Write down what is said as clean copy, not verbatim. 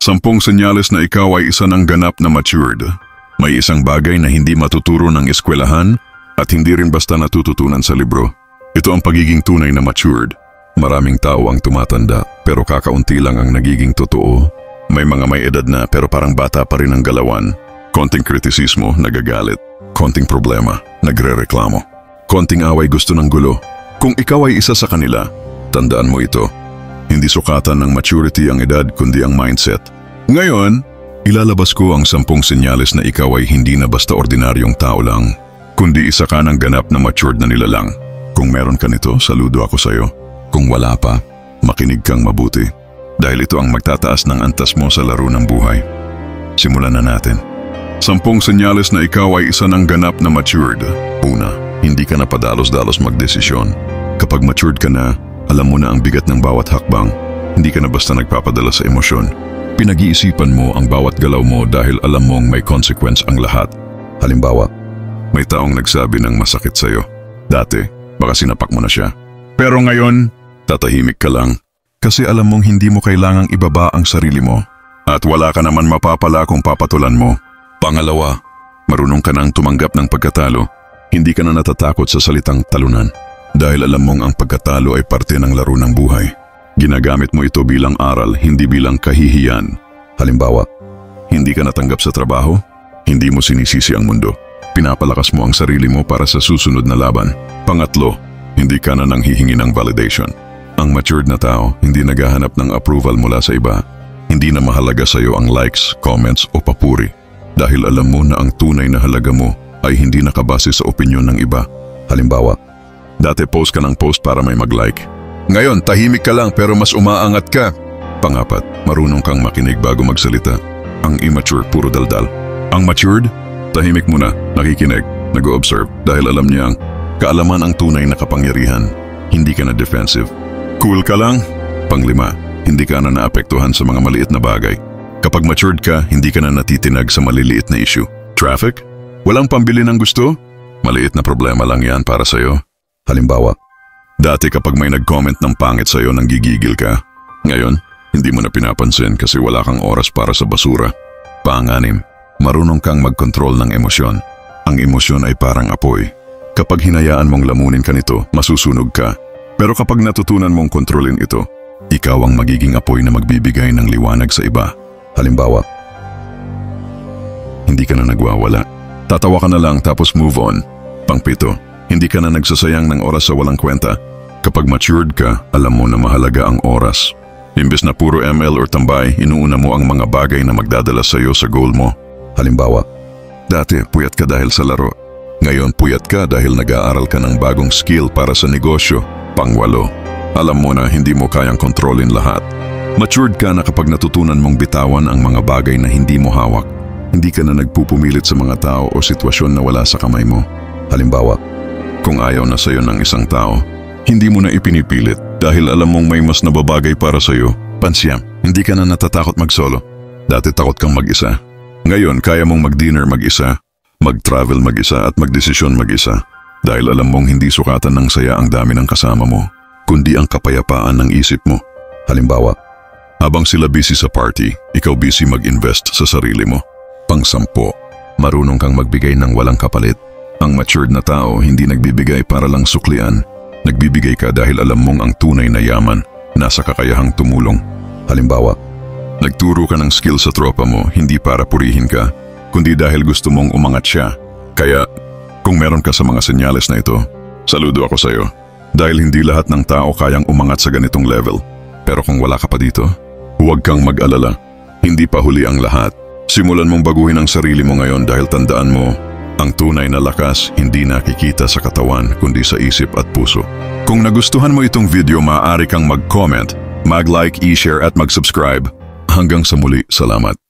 10 senyales na ikaw ay isa ng ganap na matured. May isang bagay na hindi matuturo ng eskwelahan at hindi rin basta natututunan sa libro. Ito ang pagiging tunay na matured. Maraming tao ang tumatanda pero kakaunti lang ang nagiging totoo. May mga may edad na pero parang bata pa rin ang galawan. Konting kritisismo, nagagalit. Konting problema, nagrereklamo. Konting away, gusto ng gulo. Kung ikaw ay isa sa kanila, tandaan mo ito. Hindi sukatan ng maturity ang edad kundi ang mindset. Ngayon, ilalabas ko ang 10 senyales na ikaw ay hindi na basta ordinaryong tao lang, kundi isa ka ng ganap na matured na nilalang. Kung meron ka nito, saludo ako sa'yo. Kung wala pa, makinig kang mabuti. Dahil ito ang magtataas ng antas mo sa laro ng buhay. Simulan na natin. 10 senyales na ikaw ay isa ng ganap na matured. Una, hindi ka na padalos-dalos magdesisyon. Kapag matured ka na, alam mo na ang bigat ng bawat hakbang. Hindi ka na basta nagpapadala sa emosyon. Pinag-iisipan mo ang bawat galaw mo dahil alam mong may consequence ang lahat. Halimbawa, may taong nagsabi ng masakit sa'yo. Dati, baka sinapak mo na siya. Pero ngayon, tatahimik ka lang. Kasi alam mong hindi mo kailangang ibaba ang sarili mo. At wala ka naman mapapala kung papatulan mo. Pangalawa, marunong ka nang tumanggap ng pagkatalo. Hindi ka na natatakot sa salitang talunan. Dahil alam mong ang pagkatalo ay parte ng laro ng buhay. Ginagamit mo ito bilang aral, hindi bilang kahihiyan. Halimbawa, hindi ka natanggap sa trabaho, hindi mo sinisisi ang mundo. Pinapalakas mo ang sarili mo para sa susunod na laban. Pangatlo, hindi ka na nang hihingi ng validation. Ang matured na tao, hindi naghahanap ng approval mula sa iba. Hindi na mahalaga sa iyo ang likes, comments o papuri. Dahil alam mo na ang tunay na halaga mo ay hindi nakabase sa opinyon ng iba. Halimbawa, dati post ka ng post para may mag-like. Ngayon, tahimik ka lang pero mas umaangat ka. Pangapat, marunong kang makinig bago magsalita. Ang immature, puro daldal. Ang matured, tahimik muna, nakikinig, nag-o-observe dahil alam niyang kaalaman ang tunay na kapangyarihan. Hindi ka na defensive. Cool ka lang. Panglima, hindi ka na naapektuhan sa mga maliit na bagay. Kapag matured ka, hindi ka na natitinag sa maliliit na issue. Traffic? Walang pambili ng gusto? Maliit na problema lang yan para sa'yo. Halimbawa, dati kapag may nag-comment ng pangit sa'yo nang gigigil ka. Ngayon, hindi mo na pinapansin kasi wala kang oras para sa basura. Pang-anim, marunong kang mag-control ng emosyon. Ang emosyon ay parang apoy. Kapag hinayaan mong lamunin ka nito, masusunog ka. Pero kapag natutunan mong kontrolin ito, ikaw ang magiging apoy na magbibigay ng liwanag sa iba. Halimbawa, hindi ka na nagwawala. Tatawa ka na lang tapos move on. Pang-pito, hindi ka na nagsasayang ng oras sa walang kwenta. Kapag matured ka, alam mo na mahalaga ang oras. Imbes na puro ML or tambay, inuuna mo ang mga bagay na magdadala sa iyo sa goal mo. Halimbawa, dati puyat ka dahil sa laro. Ngayon puyat ka dahil nag-aaral ka ng bagong skill para sa negosyo. Pang-walo, alam mo na hindi mo kayang kontrolin lahat. Matured ka na kapag natutunan mong bitawan ang mga bagay na hindi mo hawak. Hindi ka na nagpupumilit sa mga tao o sitwasyon na wala sa kamay mo. Halimbawa, kung ayaw na sa'yo ng isang tao, hindi mo na ipinipilit dahil alam mong may mas nababagay para sa'yo. Pansyam, hindi ka na natatakot mag-solo. Dati takot kang mag-isa. Ngayon, kaya mong mag-dinner mag-isa, mag-travel mag-isa at mag-desisyon mag-isa. Dahil alam mong hindi sukatan ng saya ang dami ng kasama mo, kundi ang kapayapaan ng isip mo. Halimbawa, habang sila busy sa party, ikaw busy mag-invest sa sarili mo. Pang-sampo, marunong kang magbigay ng walang kapalit. Ang matured na tao hindi nagbibigay para lang suklian. Nagbibigay ka dahil alam mong ang tunay na yaman nasa kakayahang tumulong. Halimbawa, nagturo ka ng skill sa tropa mo hindi para purihin ka, kundi dahil gusto mong umangat siya. Kaya, kung meron ka sa mga senyales na ito, saludo ako sa'yo. Dahil hindi lahat ng tao kayang umangat sa ganitong level. Pero kung wala ka pa dito, huwag kang mag-alala. Hindi pa huli ang lahat. Simulan mong baguhin ang sarili mo ngayon dahil tandaan mo, ang tunay na lakas hindi nakikita sa katawan kundi sa isip at puso. Kung nagustuhan mo itong video, maaari kang mag-comment, mag-like, i-share at mag-subscribe. Hanggang sa muli, salamat.